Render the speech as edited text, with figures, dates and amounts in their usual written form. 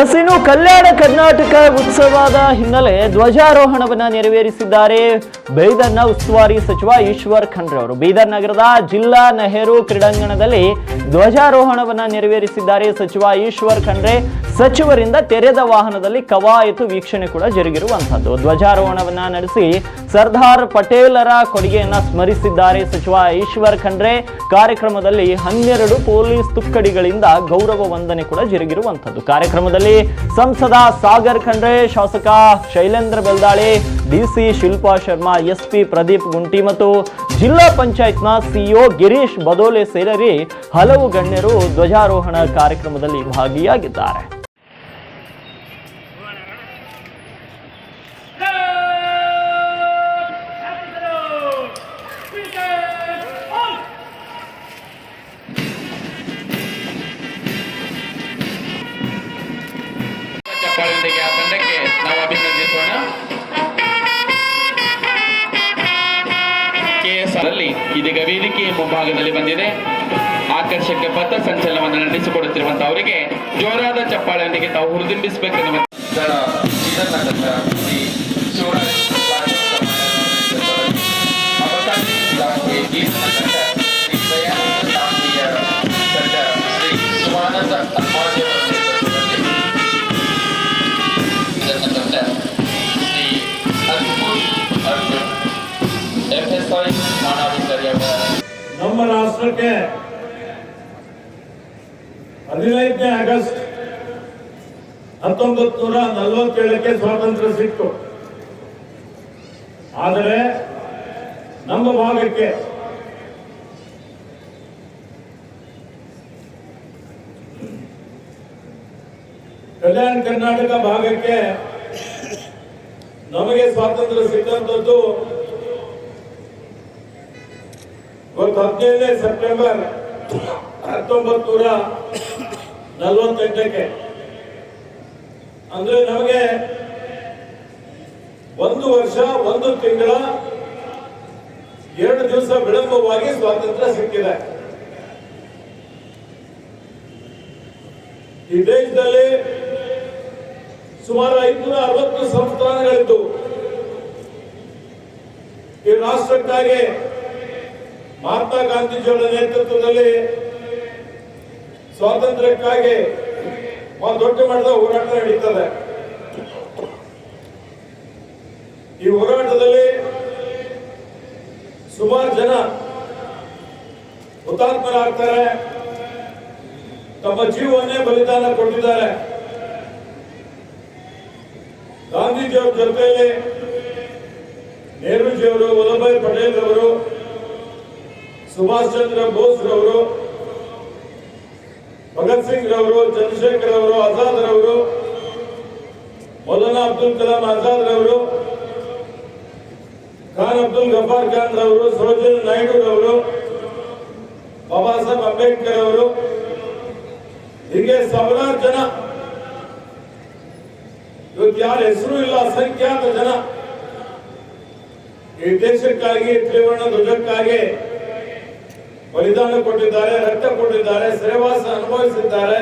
S, ಇನ್ನು ಕಲ್ಯಾಣ ಕರ್ನಾಟಕ ಉತ್ಸವದ ಹಿನ್ನೆಲೆ ಧ್ವಜಾರೋಹಣವನ್ನು ನೆರವೇರಿಸಿದ್ದಾರೆ ಬೀದರ್ನ ಉಸ್ತುವಾರಿ ಸಚಿವ ಈಶ್ವರ್ ಖಂಡ್ರೆ ಅವರು. ಬೀದರ್ ನಗರದ ಜಿಲ್ಲಾ ನೆಹರು ಕ್ರೀಡಾಂಗಣದಲ್ಲಿ ಧ್ವಜಾರೋಹಣವನ್ನು ನೆರವೇರಿಸಿದ್ದಾರೆ ಸಚಿವ ಈಶ್ವರ್ ಖಂಡ್ರೆ. ಸಚಿವರಿಂದ ತೆರೆದ ವಾಹನದಲ್ಲಿ ಕವಾಯತು ವೀಕ್ಷಣೆ ಕೂಡ ಜರುಗಿರುವಂತದ್ದು. ಧ್ವಜಾರೋಹಣವನ್ನ ನಡೆಸಿ ಸರ್ದಾರ್ ಪಟೇಲರ ಕೊಡುಗೆಯನ್ನ ಸ್ಮರಿಸಿದ್ದಾರೆ ಸಚಿವ ಈಶ್ವರ್ ಖಂಡ್ರೆ. ಕಾರ್ಯಕ್ರಮದಲ್ಲಿ 12 ಪೊಲೀಸ್ ತುಕ್ಕಡಿಗಳಿಂದ ಗೌರವ ವಂದನೆ ಕೂಡ ಜರುಗಿರುವಂತದ್ದು. ಕಾರ್ಯಕ್ರಮದಲ್ಲಿ ಸಂಸದ ಸಾಗರ್ ಖಂಡ್ರೆ, ಶಾಸಕ ಶೈಲೇಂದ್ರ ಬೆಲ್ದಾಳೆ, ಡಿಸಿ ಶಿಲ್ಪಾ ಶರ್ಮಾ, ಎಸ್ಪಿ ಪ್ರದೀಪ್ ಗುಂಟಿ ಮತ್ತು ಜಿಲ್ಲಾ ಪಂಚಾಯತ್ನ ಸಿಇಒ ಗಿರೀಶ್ ಬದೋಲೆ ಸೇರಿ ಹಲವು ಗಣ್ಯರು ಧ್ವಜಾರೋಹಣ ಕಾರ್ಯಕ್ರಮದಲ್ಲಿ ಭಾಗಿಯಾಗಿದ್ದಾರೆ. ಆ ತಂಡಕ್ಕೆ ನಾವು ಅಭಿನಂದಿಸೋಣ. ಕೆಎಸ್ಆರ್ನಲ್ಲಿ ಇದೀಗ ವೇದಿಕೆಯ ಮುಂಭಾಗದಲ್ಲಿ ಬಂದಿದೆ. ಆಕರ್ಷಕ ಪಥ ಸಂಚಲನವನ್ನು ನಡೆಸಿಕೊಡುತ್ತಿರುವಂತಹ ಅವರಿಗೆ ಜೋರಾದ ಚಪ್ಪಾಳೆಯೊಂದಿಗೆ ತಾವು ಹುರಿದುಂಬಿಸಬೇಕೆನ್ನುವ ನಮ್ಮ ರಾಷ್ಟ್ರಕ್ಕೆ 15ನೇ ಆಗಸ್ಟ್ 1947ಕ್ಕೆ ಸ್ವಾತಂತ್ರ್ಯ ಸಿಕ್ತು. ಆದರೆ ನಮ್ಮ ಭಾಗಕ್ಕೆ ಕಲ್ಯಾಣ ಕರ್ನಾಟಕ ಭಾಗಕ್ಕೆ ನಮಗೆ ಸ್ವಾತಂತ್ರ್ಯ ಸಿಕ್ಕಂಥದ್ದು 15 ಸೆಪ್ಟೆಂಬರ್ 1948ಕ್ಕೆ. ಅಂದ್ರೆ ನಮಗೆ 1 ವರ್ಷ 1 ತಿಂಗಳ 2 ದಿವಸ ವಿಳಂಬವಾಗಿ ಸ್ವಾತಂತ್ರ್ಯ ಸಿಕ್ಕಿದೆ. ಈ ದೇಶದಲ್ಲಿ ಸುಮಾರು 560 ಸಂಸ್ಥಾನಗಳಿದ್ದು ಈ ರಾಷ್ಟ್ರಕ್ಕಾಗಿ ಮಹಾತ್ಮ ಗಾಂಧೀಜಿಯವರ ನೇತೃತ್ವದಲ್ಲಿ ಸ್ವಾತಂತ್ರ್ಯಕ್ಕಾಗಿ ದೊಡ್ಡ ಮಟ್ಟದ ಹೋರಾಟ ನಡೀತದೆ. ಈ ಹೋರಾಟದಲ್ಲಿ ಸುಮಾರು ಜನ ಹುತಾತ್ಮರಾಗ್ತಾರೆ, ತಮ್ಮ ಜೀವವನ್ನೇ ಬಲಿದಾನ ಕೊಟ್ಟಿದ್ದಾರೆ. ಗಾಂಧೀಜಿಯವರ ಜೊತೆಯಲ್ಲಿ ನೆಹರೂಜಿಯವರು, ವಲ್ಲಭಭಾಯಿ ಪಟೇಲ್ ಅವರು, ಸುಭಾಷ್ ಚಂದ್ರ ಬೋಸ್ ರವರು, ಭಗತ್ ಸಿಂಗ್ ರವರು, ಚಂದ್ರಶೇಖರ್ ಅವರು, ಆಜಾದ್ ರವರು, ಮೌಲಾನಾ ಅಬ್ದುಲ್ ಕಲಾಂ ಆಜಾದ್ ರವರು, ಖಾನ್ ಅಬ್ದುಲ್ ಗಫಾರ್ ಖಾನ್ ರವರು, ಸರೋಜಿನಿ ನಾಯ್ಡು ರವರು, ಬಾಬಾ ಸಾಹೇಬ್ ಅಂಬೇಡ್ಕರ್ ಅವರು, ಹೀಗೆ ಸಾವಿರಾರು ಜನ, ಇವತ್ತು ಯಾರ ಹೆಸರು ಇಲ್ಲ, ಅಸಂಖ್ಯಾತ ಜನ ಈ ದೇಶಕ್ಕಾಗಿ, ತ್ರಿವರ್ಣ ಧ್ವಜಕ್ಕಾಗಿ ಬಲಿದಾನ ಕೊಟ್ಟಿದ್ದಾರೆ, ರಕ್ತ ಕೊಟ್ಟಿದ್ದಾರೆ, ಸೆರೆವಾಸ ಅನುಭವಿಸಿದ್ದಾರೆ.